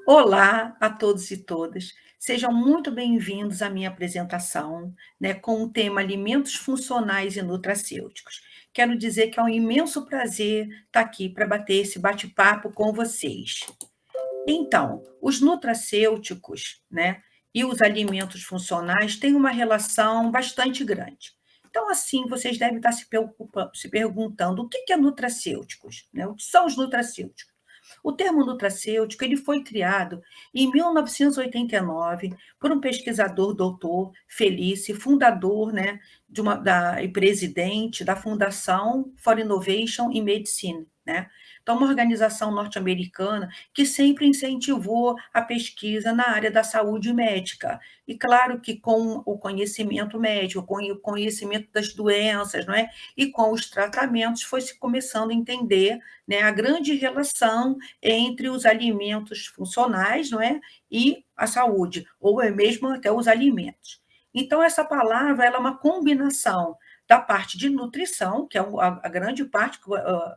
Olá a todos e todas. Sejam muito bem-vindos à minha apresentação, né, com o tema Alimentos Funcionais e Nutracêuticos. Quero dizer que é um imenso prazer estar aqui para bater esse bate-papo com vocês. Então, os nutracêuticos, né, e os alimentos funcionais têm uma relação bastante grande. Então, assim, vocês devem estar se perguntando o que é nutracêuticos, né? O que são os nutracêuticos? O termo nutracêutico ele foi criado em 1989 por um pesquisador doutor Felice, fundador, né, e presidente da Fundação for Innovation in Medicine, né? Então, uma organização norte-americana que sempre incentivou a pesquisa na área da saúde médica. E claro que com o conhecimento médico, com o conhecimento das doenças, não é? E com os tratamentos, foi se começando a entender, né, a grande relação entre os alimentos funcionais, não é? E a saúde, ou é mesmo até os alimentos. Então, essa palavra ela é uma combinação da parte de nutrição, que é a grande parte,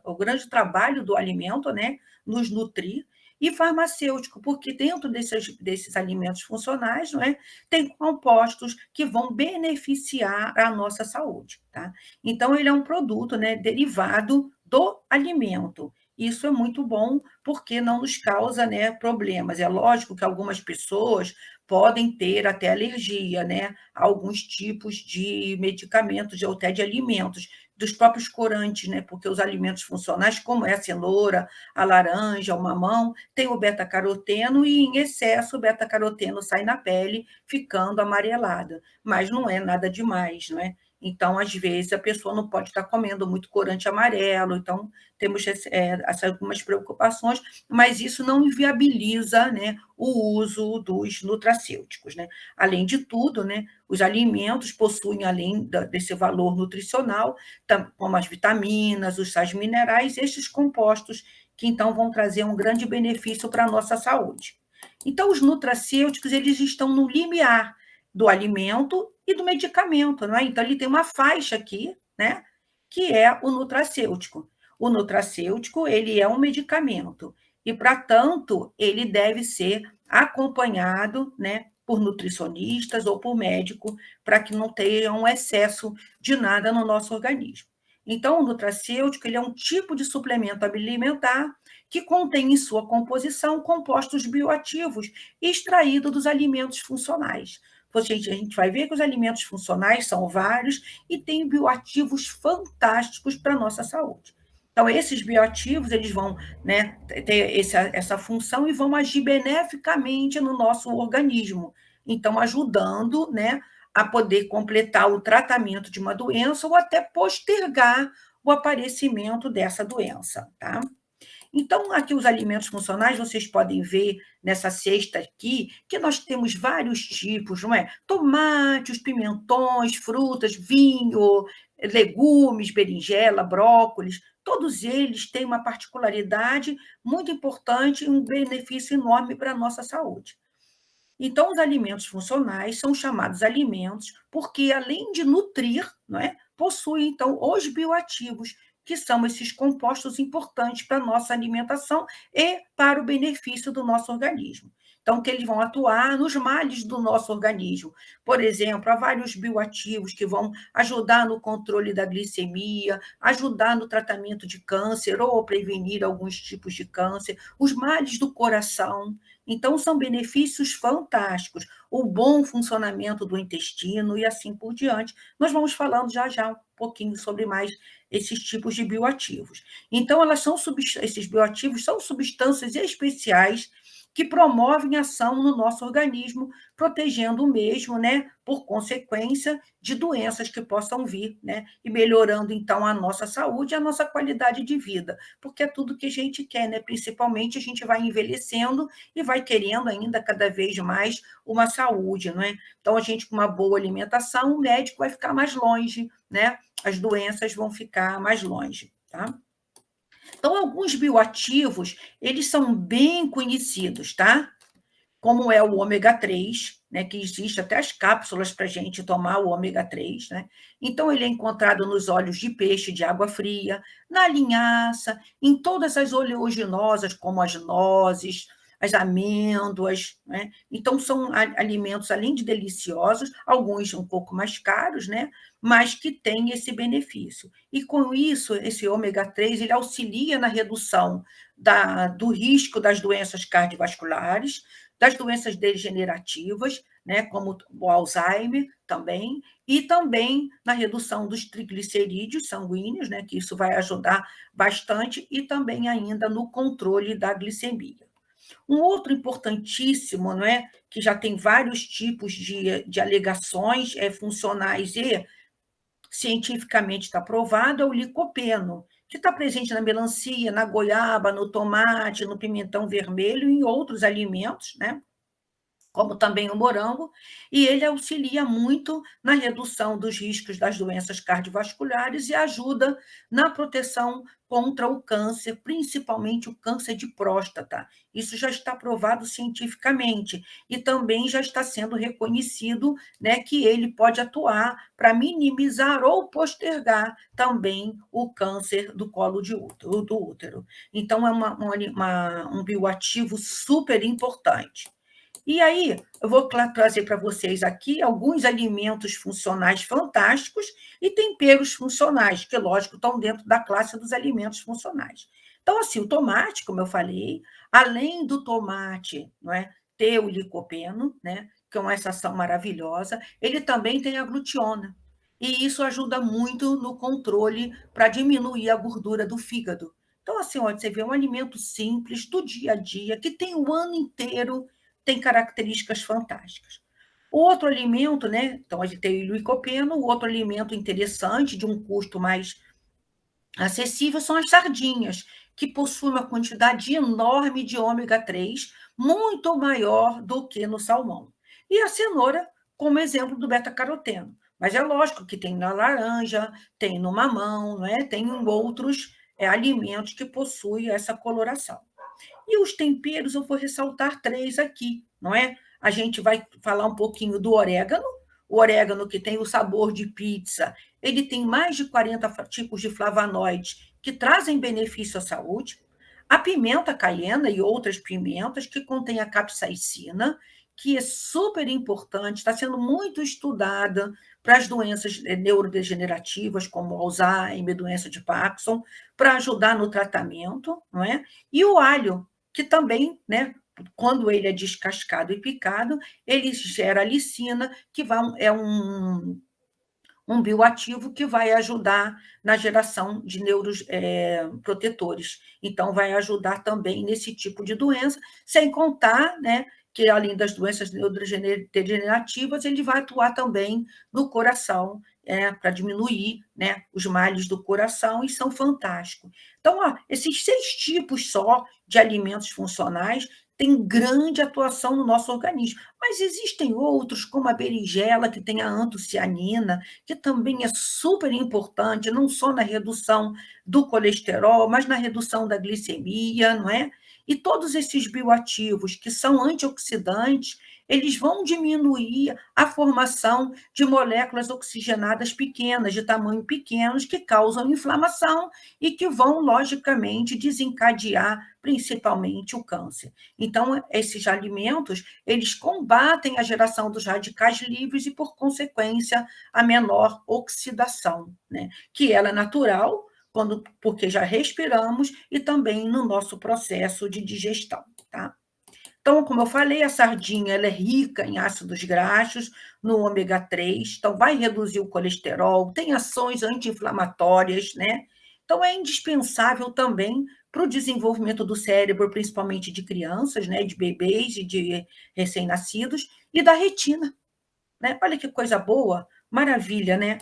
o grande trabalho do alimento, né? Nos nutrir, e farmacêutico, porque dentro desses alimentos funcionais, não é? Tem compostos que vão beneficiar a nossa saúde, tá? Então, ele é um produto, né, derivado do alimento. Isso é muito bom, porque não nos causa, né, problemas. É lógico que algumas pessoas podem ter até alergia, né, a alguns tipos de medicamentos ou até de alimentos, dos próprios corantes, né, porque os alimentos funcionais, como é a cenoura, a laranja, o mamão, tem o beta-caroteno e, em excesso, o beta-caroteno sai na pele, ficando amarelada. Mas não é nada demais, não é? Então, às vezes, a pessoa não pode estar comendo muito corante amarelo, então temos algumas preocupações, mas isso não inviabiliza, né, o uso dos nutracêuticos, né? Além de tudo, né, os alimentos possuem, além desse valor nutricional, como as vitaminas, os sais minerais, estes compostos que então vão trazer um grande benefício para a nossa saúde. Então, os nutracêuticos, eles estão no limiar do alimento e do medicamento, não é? Então, ele tem uma faixa aqui, né, que é o nutracêutico. O nutracêutico, ele é um medicamento e, para tanto, ele deve ser acompanhado, né, por nutricionistas ou por médico, para que não tenha um excesso de nada no nosso organismo. Então, o nutracêutico ele é um tipo de suplemento alimentar que contém em sua composição compostos bioativos extraídos dos alimentos funcionais. A gente vai ver que os alimentos funcionais são vários e têm bioativos fantásticos para a nossa saúde. Então, esses bioativos eles vão, né, ter essa função e vão agir beneficamente no nosso organismo. Então, ajudando, né, a poder completar o tratamento de uma doença ou até postergar o aparecimento dessa doença, tá? Então, aqui os alimentos funcionais, vocês podem ver nessa cesta aqui, que nós temos vários tipos, não é? Tomates, pimentões, frutas, vinho, legumes, berinjela, brócolis, todos eles têm uma particularidade muito importante e um benefício enorme para a nossa saúde. Então, os alimentos funcionais são chamados alimentos porque, além de nutrir, não é, possuem, então, os bioativos, que são esses compostos importantes para a nossa alimentação e para o benefício do nosso organismo. Então, que eles vão atuar nos males do nosso organismo. Por exemplo, há vários bioativos que vão ajudar no controle da glicemia, ajudar no tratamento de câncer ou prevenir alguns tipos de câncer, os males do coração. Então, são benefícios fantásticos, o bom funcionamento do intestino e assim por diante. Nós vamos falando já um pouquinho sobre mais esses tipos de bioativos. Então, esses bioativos são substâncias especiais que promovem ação no nosso organismo, protegendo o mesmo, né, por consequência de doenças que possam vir, né, e melhorando então a nossa saúde e a nossa qualidade de vida, porque é tudo que a gente quer, né? Principalmente a gente vai envelhecendo e vai querendo ainda cada vez mais uma saúde, não é? Então, a gente, com uma boa alimentação, o médico vai ficar mais longe, né? As doenças vão ficar mais longe, tá? Então, alguns bioativos, eles são bem conhecidos, tá? Como é o ômega 3, né, que existe até as cápsulas para a gente tomar o ômega 3, né? Então, ele é encontrado nos óleos de peixe de água fria, na linhaça, em todas as oleaginosas, como as nozes, as amêndoas, né? Então, são alimentos, além de deliciosos, alguns um pouco mais caros, né? Mas que têm esse benefício. E, com isso, esse ômega 3 ele auxilia na redução do risco das doenças cardiovasculares, das doenças degenerativas, né, como o Alzheimer também, e também na redução dos triglicerídeos sanguíneos, né, que isso vai ajudar bastante, e também ainda no controle da glicemia. Um outro importantíssimo, não é, que já tem vários tipos de alegações funcionais e cientificamente está provado, é o licopeno, que está presente na melancia, na goiaba, no tomate, no pimentão vermelho e em outros alimentos, né? Como também o morango, e ele auxilia muito na redução dos riscos das doenças cardiovasculares e ajuda na proteção contra o câncer, principalmente o câncer de próstata. Isso já está provado cientificamente e também já está sendo reconhecido, né, que ele pode atuar para minimizar ou postergar também o câncer do colo do útero. Então, é um bioativo super importante. E aí, eu vou trazer para vocês aqui alguns alimentos funcionais fantásticos e temperos funcionais, que, lógico, estão dentro da classe dos alimentos funcionais. Então, assim, o tomate, como eu falei, além do tomate, não é, ter o licopeno, né, que é uma ação maravilhosa, ele também tem a glutiona. E isso ajuda muito no controle para diminuir a gordura do fígado. Então, assim, olha, você vê um alimento simples, do dia a dia, que tem o ano inteiro, tem características fantásticas. O outro alimento, né? Então, a gente tem o licopeno, o outro alimento interessante, de um custo mais acessível, são as sardinhas, que possuem uma quantidade enorme de ômega 3, muito maior do que no salmão. E a cenoura, como exemplo do beta-caroteno. Mas é lógico que tem na laranja, tem no mamão, não é? Tem em outros alimentos que possuem essa coloração. E os temperos, eu vou ressaltar três aqui, não é? A gente vai falar um pouquinho do orégano, o orégano que tem o sabor de pizza, ele tem mais de 40 tipos de flavonoides que trazem benefício à saúde. A pimenta caiena e outras pimentas que contém a capsaicina, que é super importante, está sendo muito estudada para as doenças neurodegenerativas, como Alzheimer, doença de Parkinson, para ajudar no tratamento, não é? E o alho, que também, né, quando ele é descascado e picado, ele gera licina, que é um bioativo que vai ajudar na geração de neuroprotetores. Então, vai ajudar também nesse tipo de doença, sem contar, né, que além das doenças neurodegenerativas, ele vai atuar também no coração, para diminuir, né, os males do coração, e são fantásticos. Então, ó, esses 6 tipos só de alimentos funcionais têm grande atuação no nosso organismo. Mas existem outros, como a berinjela, que tem a antocianina, que também é super importante, não só na redução do colesterol, mas na redução da glicemia, não é? E todos esses bioativos, que são antioxidantes, eles vão diminuir a formação de moléculas oxigenadas pequenas, de tamanho pequenos, que causam inflamação e que vão, logicamente, desencadear principalmente o câncer. Então, esses alimentos, eles combatem a geração dos radicais livres e, por consequência, a menor oxidação, né? Que ela é natural, porque já respiramos, e também no nosso processo de digestão, tá? Então, como eu falei, a sardinha ela é rica em ácidos graxos, no ômega 3, então vai reduzir o colesterol, tem ações anti-inflamatórias, né? Então, é indispensável também para o desenvolvimento do cérebro, principalmente de crianças, né? De bebês e de recém-nascidos, e da retina, né? Olha que coisa boa, maravilha, né?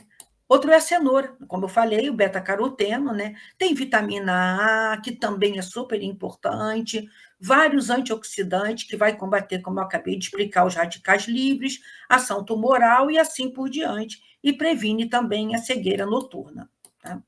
Outro é a cenoura, como eu falei, o beta-caroteno, né? Tem vitamina A, que também é super importante, vários antioxidantes que vai combater, como eu acabei de explicar, os radicais livres, ação tumoral e assim por diante, e previne também a cegueira noturna, tá?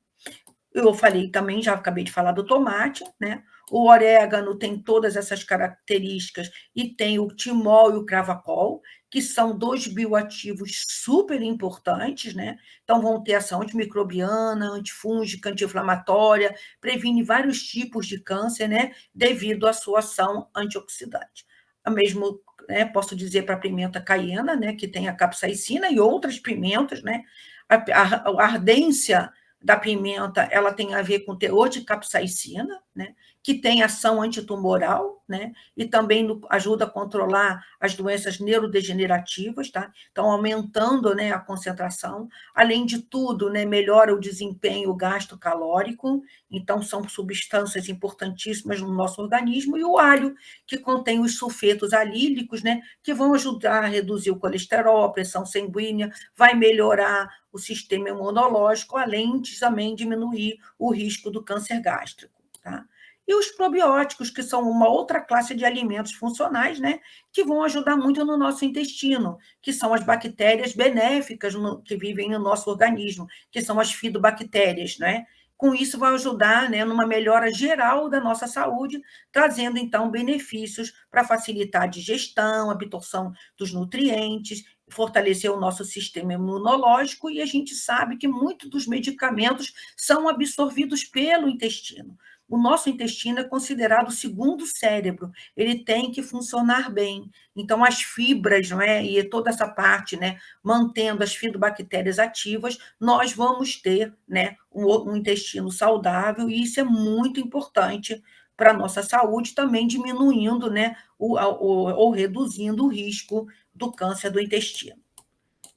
Eu falei também, já acabei de falar do tomate, né? O orégano tem todas essas características e tem o timol e o cravacol, que são 2 bioativos super importantes, né? Então, vão ter ação antimicrobiana, antifúngica, anti-inflamatória, previne vários tipos de câncer, né? Devido à sua ação antioxidante. O mesmo, né, posso dizer para a pimenta caiena, né, que tem a capsaicina e outras pimentas, né? A ardência da pimenta, ela tem a ver com teor de capsaicina, né, que tem ação antitumoral, né, e também ajuda a controlar as doenças neurodegenerativas, tá? Então, aumentando, né, a concentração. Além de tudo, né, melhora o desempenho gastrocalórico, então são substâncias importantíssimas no nosso organismo, e o alho, que contém os sulfetos alílicos, né, que vão ajudar a reduzir o colesterol, a pressão sanguínea, vai melhorar o sistema imunológico, além de também diminuir o risco do câncer gástrico, tá? E os probióticos, que são uma outra classe de alimentos funcionais, né, que vão ajudar muito no nosso intestino, que são as bactérias benéficas que vivem no nosso organismo, que são as fitobactérias, né? Com isso, vai ajudar, né, numa melhora geral da nossa saúde, trazendo, então, benefícios para facilitar a digestão, a absorção dos nutrientes, fortalecer o nosso sistema imunológico, e a gente sabe que muitos dos medicamentos são absorvidos pelo intestino. O nosso intestino é considerado o segundo cérebro, ele tem que funcionar bem. Então, as fibras, não é? E toda essa parte, né, mantendo as fitobactérias ativas, nós vamos ter, né, um intestino saudável, e isso é muito importante para a nossa saúde, também diminuindo, né, ou reduzindo o risco do câncer do intestino.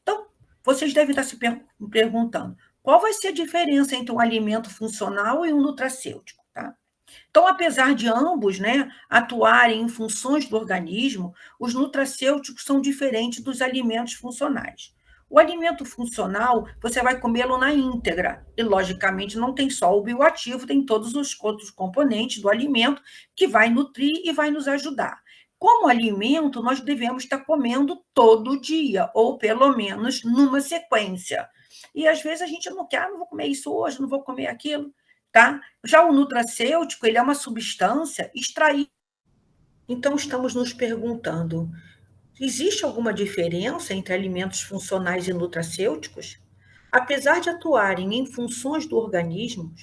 Então, vocês devem estar se perguntando, qual vai ser a diferença entre um alimento funcional e um nutracêutico, tá? Então, apesar de ambos, né, atuarem em funções do organismo, os nutracêuticos são diferentes dos alimentos funcionais. O alimento funcional, você vai comê-lo na íntegra, e, logicamente, não tem só o bioativo, tem todos os outros componentes do alimento que vai nutrir e vai nos ajudar. Como alimento, nós devemos estar comendo todo dia, ou pelo menos numa sequência. E, às vezes, a gente não quer, não vou comer isso hoje, não vou comer aquilo, tá? Já o nutracêutico, ele é uma substância extraída. Então, estamos nos perguntando, existe alguma diferença entre alimentos funcionais e nutracêuticos? Apesar de atuarem em funções do organismo,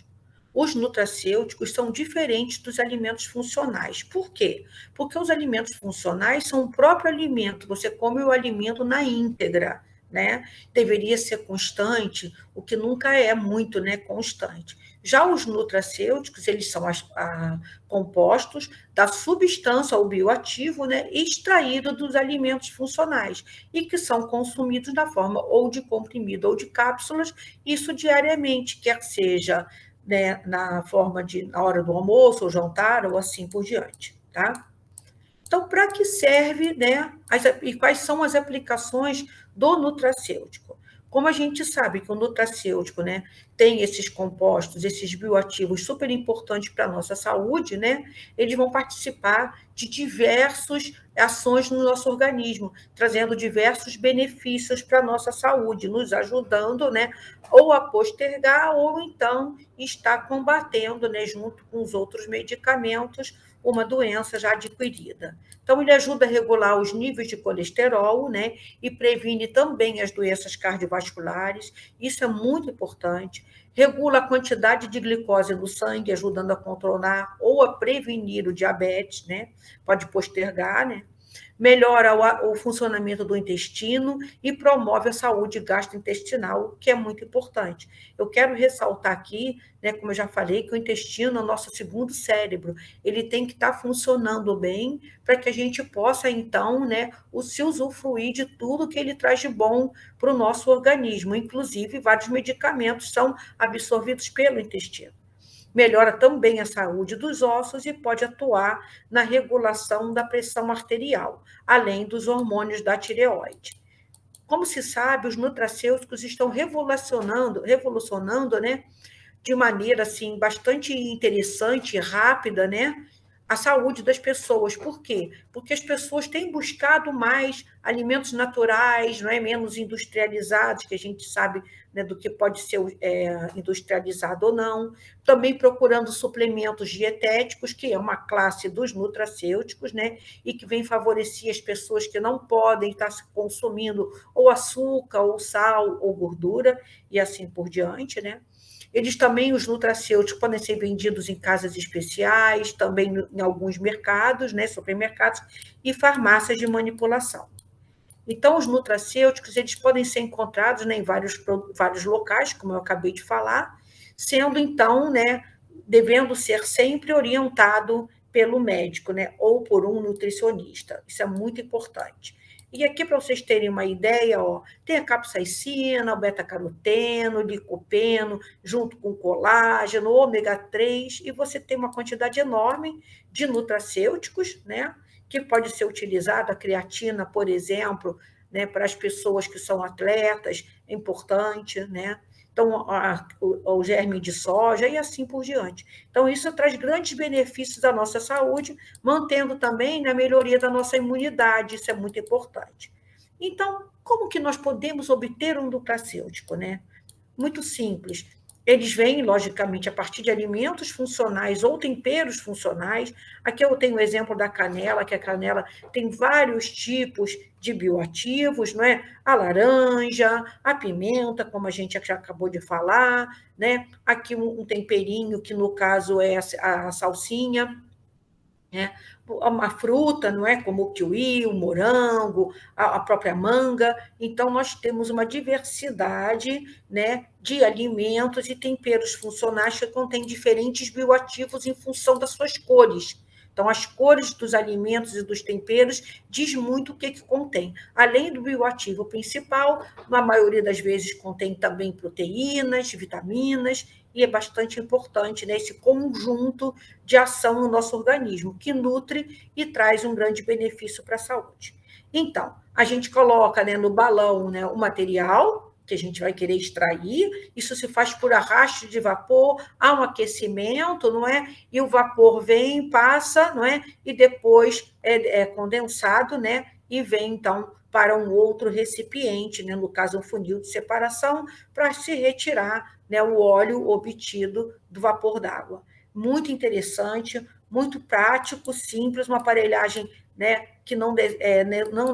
os nutracêuticos são diferentes dos alimentos funcionais. Por quê? Porque os alimentos funcionais são o próprio alimento, você come o alimento na íntegra, né? Deveria ser constante, o que nunca é muito, né, constante. Já os nutracêuticos, eles são compostos da substância ou bioativo, né, extraído dos alimentos funcionais e que são consumidos na forma ou de comprimido ou de cápsulas, isso diariamente, quer seja, né, na forma de na hora do almoço ou jantar ou assim por diante, tá? Então, para que serve, né, e quais são as aplicações do nutracêutico? Como a gente sabe que o nutracêutico, né, tem esses compostos, esses bioativos super importantes para a nossa saúde, né, eles vão participar de diversas ações no nosso organismo, trazendo diversos benefícios para a nossa saúde, nos ajudando, né, ou a postergar, ou então estar combatendo, né, junto com os outros medicamentos, uma doença já adquirida. Então, ele ajuda a regular os níveis de colesterol, né, e previne também as doenças cardiovasculares, isso é muito importante. Regula a quantidade de glicose no sangue, ajudando a controlar ou a prevenir o diabetes, né, pode postergar, né. Melhora o funcionamento do intestino e promove a saúde gastrointestinal, que é muito importante. Eu quero ressaltar aqui, né, como eu já falei, que o intestino é o nosso segundo cérebro, ele tem que estar funcionando bem para que a gente possa, então, né, se usufruir de tudo que ele traz de bom para o nosso organismo, inclusive vários medicamentos são absorvidos pelo intestino. Melhora também a saúde dos ossos e pode atuar na regulação da pressão arterial, além dos hormônios da tireoide. Como se sabe, os nutracêuticos estão revolucionando, né, de maneira assim bastante interessante e rápida, né, a saúde das pessoas. Por quê? Porque as pessoas têm buscado mais alimentos naturais, não é, menos industrializados, que a gente sabe, né, do que pode ser industrializado ou não. Também procurando suplementos dietéticos, que é uma classe dos nutracêuticos, né, e que vem favorecer as pessoas que não podem estar consumindo ou açúcar, ou sal, ou gordura, e assim por diante, né? Eles também, os nutracêuticos, podem ser vendidos em casas especiais, também em alguns mercados, né, supermercados, e farmácias de manipulação. Então, os nutracêuticos, eles podem ser encontrados, né, em vários locais, como eu acabei de falar, sendo, então, né, devendo ser sempre orientado pelo médico, né, ou por um nutricionista. Isso é muito importante. E aqui, para vocês terem uma ideia, ó, tem a capsaicina, o beta-caroteno, o licopeno, junto com colágeno, ômega 3, e você tem uma quantidade enorme de nutracêuticos, né, que pode ser utilizado, a creatina, por exemplo, né, para as pessoas que são atletas, é importante, né? Então, o germe de soja e assim por diante. Então, isso traz grandes benefícios à nossa saúde, mantendo também, né, a melhoria da nossa imunidade, isso é muito importante. Então, como que nós podemos obter um nutracêutico, né? Muito simples. Eles vêm, logicamente, a partir de alimentos funcionais ou temperos funcionais. Aqui eu tenho o exemplo da canela, que a canela tem vários tipos de bioativos, não é? A laranja, a pimenta, como a gente já acabou de falar, né? Aqui um temperinho, que no caso é a salsinha, né? Uma fruta, não é? Como o kiwi, o morango, a própria manga. Então, nós temos uma diversidade, né, de alimentos e temperos funcionais que contêm diferentes bioativos em função das suas cores. Então, as cores dos alimentos e dos temperos diz muito o que contém. Além do bioativo principal, na maioria das vezes contém também proteínas, vitaminas, e é bastante importante, né, esse conjunto de ação no nosso organismo, que nutre e traz um grande benefício para a saúde. Então, a gente coloca, né, no balão, né, o material que a gente vai querer extrair, isso se faz por arrasto de vapor, há um aquecimento, não é? E o vapor vem, passa, não é? E depois é condensado, né? E vem, então, para um outro recipiente, né? No caso, um funil de separação, para se retirar, né, o óleo obtido do vapor d'água. Muito interessante, muito prático, simples, uma aparelhagem, né, que não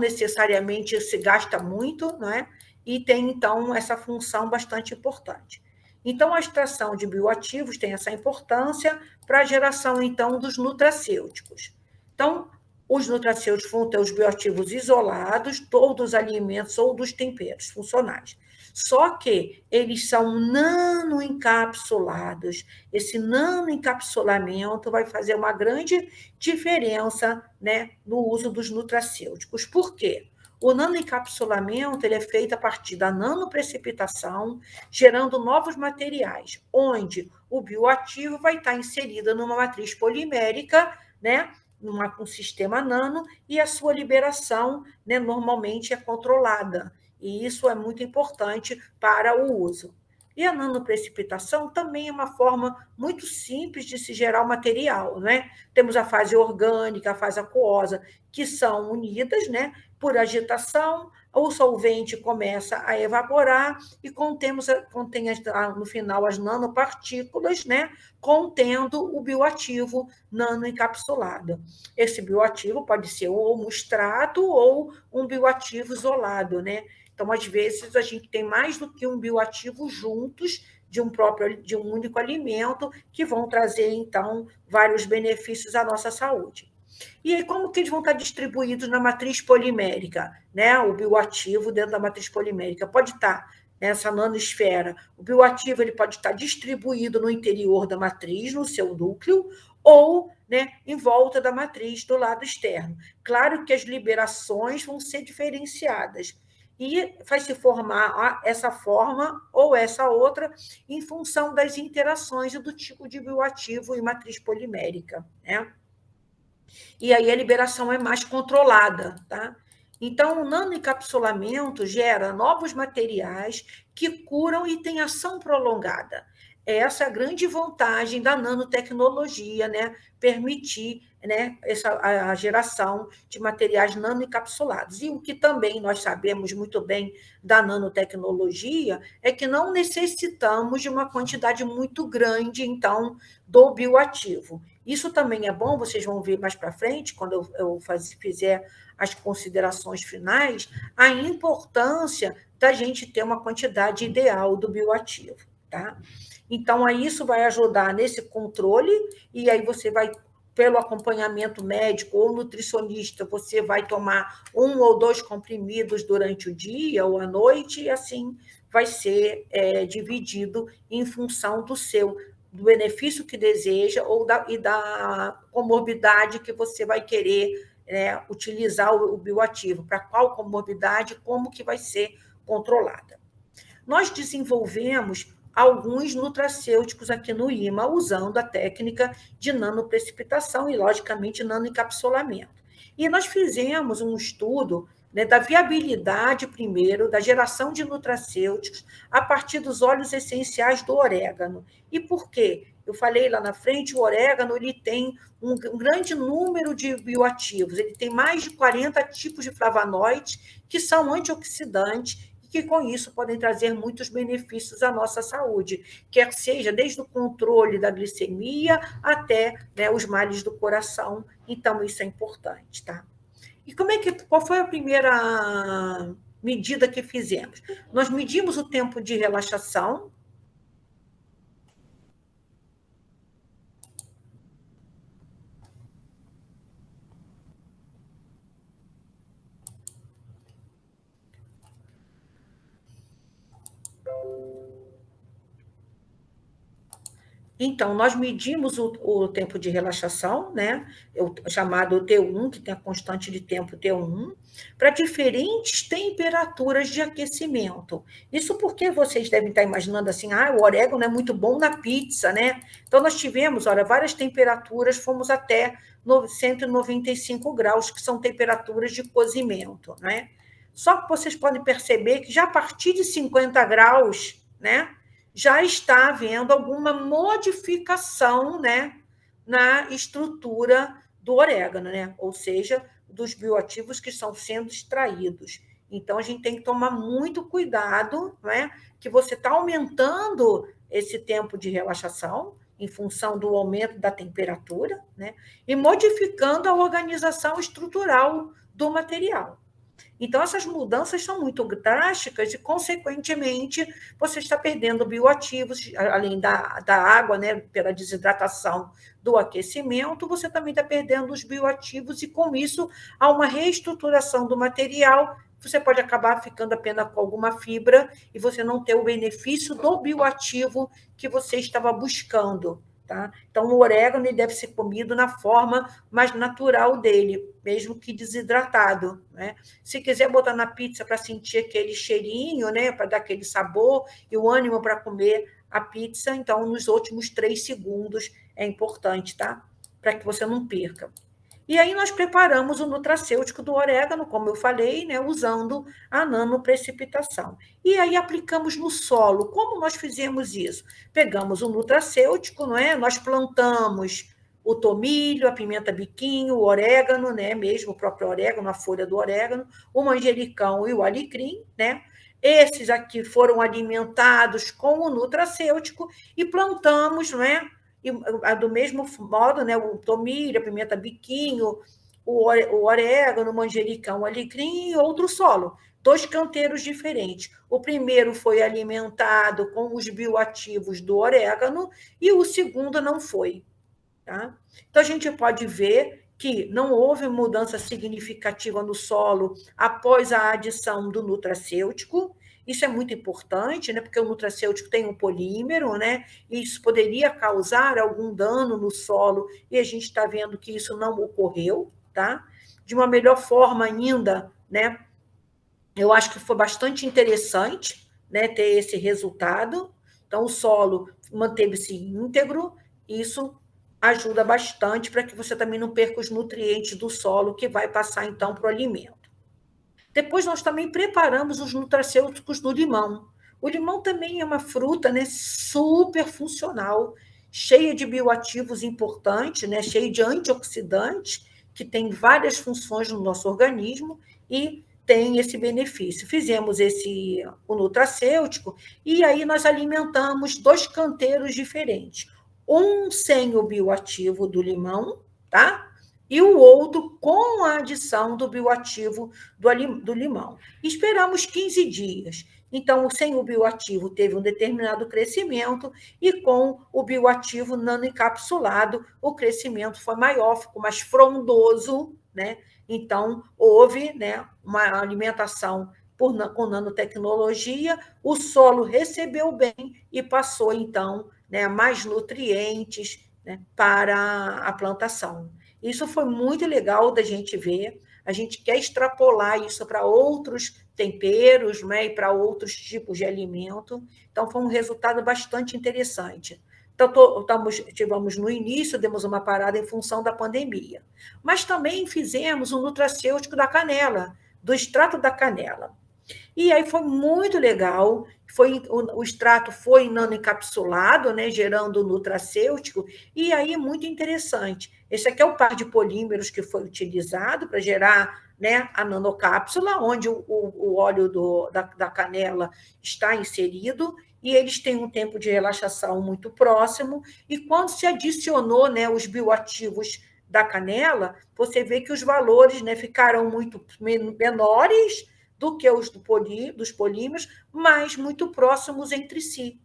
necessariamente se gasta muito, não é? E tem, então, essa função bastante importante. Então, a extração de bioativos tem essa importância para a geração, então, dos nutracêuticos. Então, os nutracêuticos vão ter os bioativos isolados, todos os alimentos ou dos temperos funcionais. Só que eles são nanoencapsulados. Esse nanoencapsulamento vai fazer uma grande diferença, né, no uso dos nutracêuticos. Por quê? O nanoencapsulamento ele é feito a partir da nanoprecipitação, gerando novos materiais, onde o bioativo vai estar inserido numa matriz polimérica, né, um sistema nano, e a sua liberação, né, normalmente é controlada. E isso é muito importante para o uso. E a nanoprecipitação também é uma forma muito simples de se gerar o material, né? Temos a fase orgânica, a fase aquosa, que são unidas, né, por agitação, o solvente começa a evaporar e contém no final as nanopartículas, né, contendo o bioativo nanoencapsulado. Esse bioativo pode ser ou um extrato ou um bioativo isolado, né? Então, às vezes, a gente tem mais do que um bioativo juntos de um único alimento que vão trazer, então, vários benefícios à nossa saúde. E aí, como que eles vão estar distribuídos na matriz polimérica? Né? O bioativo dentro da matriz polimérica pode estar nessa nanosfera. O bioativo ele pode estar distribuído no interior da matriz, no seu núcleo, ou, né, em volta da matriz, do lado externo. Claro que as liberações vão ser diferenciadas. E vai se formar essa forma ou essa outra em função das interações e do tipo de bioativo e matriz polimérica, né? E aí a liberação é mais controlada, tá? Então, o nanoencapsulamento gera novos materiais que curam e têm ação prolongada. Essa é a grande vantagem da nanotecnologia, né? Permitir, né, a geração de materiais nanoencapsulados. E o que também nós sabemos muito bem da nanotecnologia é que não necessitamos de uma quantidade muito grande, então, do bioativo. Isso também é bom, vocês vão ver mais para frente, quando fizer as considerações finais, a importância da gente ter uma quantidade ideal do bioativo, tá? Então, aí isso vai ajudar nesse controle, e aí você vai, pelo acompanhamento médico ou nutricionista, você vai tomar 1 ou 2 comprimidos durante o dia ou à noite, e assim vai ser dividido em função do benefício que deseja e da comorbidade que você vai querer utilizar o bioativo, para qual comorbidade, como que vai ser controlada. Nós desenvolvemos alguns nutracêuticos aqui no IMA, usando a técnica de nanoprecipitação e, logicamente, nanoencapsulamento. E nós fizemos um estudo, né, da viabilidade, primeiro, da geração de nutracêuticos a partir dos óleos essenciais do orégano. E por quê? Eu falei lá na frente, o orégano ele tem um grande número de bioativos, ele tem mais de 40 tipos de flavonoides que são antioxidantes, que com isso podem trazer muitos benefícios à nossa saúde, quer seja desde o controle da glicemia até, né, os males do coração. Então, isso é importante, tá? E qual foi a primeira medida que fizemos? Nós medimos o tempo de relaxação. Então, nós medimos o tempo de relaxação, né? O chamado T1, que tem a constante de tempo T1, para diferentes temperaturas de aquecimento. Isso porque vocês devem estar imaginando assim, o orégano é muito bom na pizza, né? Então, nós tivemos, olha, várias temperaturas, fomos até 195 graus, que são temperaturas de cozimento, né? Só que vocês podem perceber que já a partir de 50 graus, né? Já está havendo alguma modificação, né, na estrutura do orégano, né? Ou seja, dos bioativos que estão sendo extraídos. Então, a gente tem que tomar muito cuidado, né, que você está aumentando esse tempo de relaxação em função do aumento da temperatura, né, e modificando a organização estrutural do material. Então, essas mudanças são muito drásticas e, consequentemente, você está perdendo bioativos, além da água, né, pela desidratação do aquecimento, você também está perdendo os bioativos e, com isso, há uma reestruturação do material. Você pode acabar ficando apenas com alguma fibra e você não ter o benefício do bioativo que você estava buscando. Tá? Então, o orégano ele deve ser comido na forma mais natural dele, mesmo que desidratado. Né? Se quiser botar na pizza para sentir aquele cheirinho, né, para dar aquele sabor e o ânimo para comer a pizza, então, nos últimos 3 segundos é importante, tá? Para que você não perca. E aí nós preparamos o nutracêutico do orégano, como eu falei, né, usando a nanoprecipitação. E aí aplicamos no solo. Como nós fizemos isso? Pegamos o nutracêutico, não é? Nós plantamos o tomilho, a pimenta biquinho, o orégano, né, mesmo o próprio orégano, a folha do orégano, o manjericão e o alecrim, né? Esses aqui foram alimentados com o nutracêutico e plantamos, não é? E, do mesmo modo, né, o tomilho, a pimenta biquinho, o orégano, o manjericão, o alecrim e outro solo. 2 canteiros diferentes. O primeiro foi alimentado com os bioativos do orégano e o segundo não foi. Tá? Então, a gente pode ver que não houve mudança significativa no solo após a adição do nutracêutico. Isso é muito importante, né? Porque o nutracêutico tem um polímero, né? E isso poderia causar algum dano no solo, e a gente está vendo que isso não ocorreu, tá? De uma melhor forma ainda, né? Eu acho que foi bastante interessante, né, ter esse resultado. Então, o solo manteve-se íntegro, e isso ajuda bastante para que você também não perca os nutrientes do solo, que vai passar, então, para o alimento. Depois, nós também preparamos os nutracêuticos do limão. O limão também é uma fruta, né, super funcional, cheia de bioativos importantes, né, cheia de antioxidantes, que tem várias funções no nosso organismo e tem esse benefício. Fizemos o nutracêutico e aí nós alimentamos 2 canteiros diferentes. Um sem o bioativo do limão, tá? E o outro com a adição do bioativo do limão. Esperamos 15 dias. Então, sem o bioativo teve um determinado crescimento e com o bioativo nanoencapsulado o crescimento foi maior, ficou mais frondoso, né? Então, houve, né, uma alimentação com nanotecnologia, o solo recebeu bem e passou, então, né, mais nutrientes, né, para a plantação. Isso foi muito legal da gente ver. A gente quer extrapolar isso para outros temperos, né, e para outros tipos de alimento. Então, foi um resultado bastante interessante. Então, tivemos no início, demos uma parada em função da pandemia. Mas também fizemos um nutracêutico da canela, do extrato da canela. E aí foi muito legal, o extrato foi nanoencapsulado, né, gerando nutracêutico, e aí muito interessante. Esse aqui é o par de polímeros que foi utilizado para gerar, né, a nanocápsula, onde o óleo da canela está inserido, e eles têm um tempo de relaxação muito próximo, e quando se adicionou, né, os bioativos da canela, você vê que os valores, né, ficaram muito menores do que os dos polímeros, mas muito próximos entre si,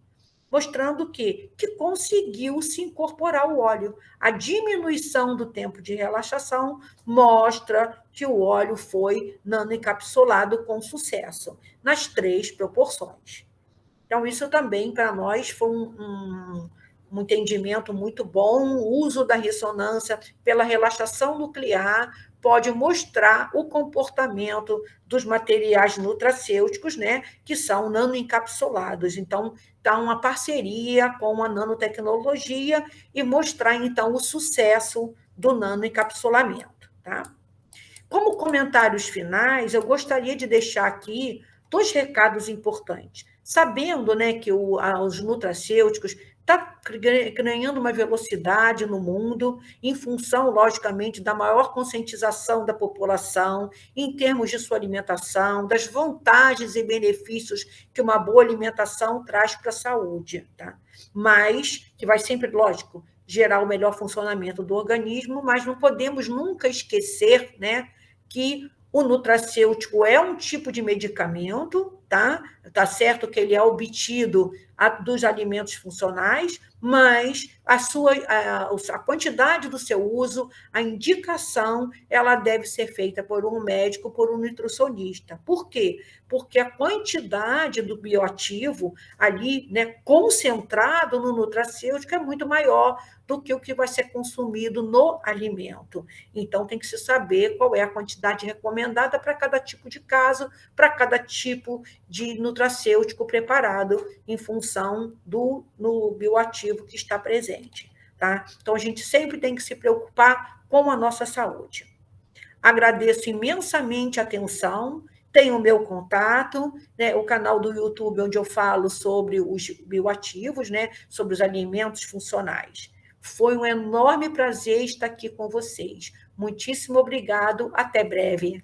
mostrando que conseguiu se incorporar o óleo. A diminuição do tempo de relaxação mostra que o óleo foi nanoencapsulado com sucesso, nas 3 proporções. Então, isso também, para nós, foi um entendimento muito bom. O uso da ressonância pela relaxação nuclear pode mostrar o comportamento dos materiais nutracêuticos, né, que são nanoencapsulados. Então, está uma parceria com a nanotecnologia e mostrar, então, o sucesso do nanoencapsulamento. Tá? Como comentários finais, eu gostaria de deixar aqui 2 recados importantes. Sabendo, né, que os nutracêuticos está ganhando uma velocidade no mundo, em função, logicamente, da maior conscientização da população, em termos de sua alimentação, das vantagens e benefícios que uma boa alimentação traz para a saúde. Tá? Mas, que vai sempre, lógico, gerar o melhor funcionamento do organismo, mas não podemos nunca esquecer, né, que o nutracêutico é um tipo de medicamento, tá? Tá certo que ele é obtido dos alimentos funcionais, mas a quantidade do seu uso, a indicação, ela deve ser feita por um médico, por um nutricionista. Por quê? Porque a quantidade do bioativo ali, né, concentrado no nutracêutico é muito maior do que o que vai ser consumido no alimento. Então, tem que se saber qual é a quantidade recomendada para cada tipo de caso, para cada tipo de nutracêutico preparado em função no bioativo que está presente. Tá? Então, a gente sempre tem que se preocupar com a nossa saúde. Agradeço imensamente a atenção, tenho o meu contato, né, o canal do YouTube, onde eu falo sobre os bioativos, né, sobre os alimentos funcionais. Foi um enorme prazer estar aqui com vocês. Muitíssimo obrigado, até breve.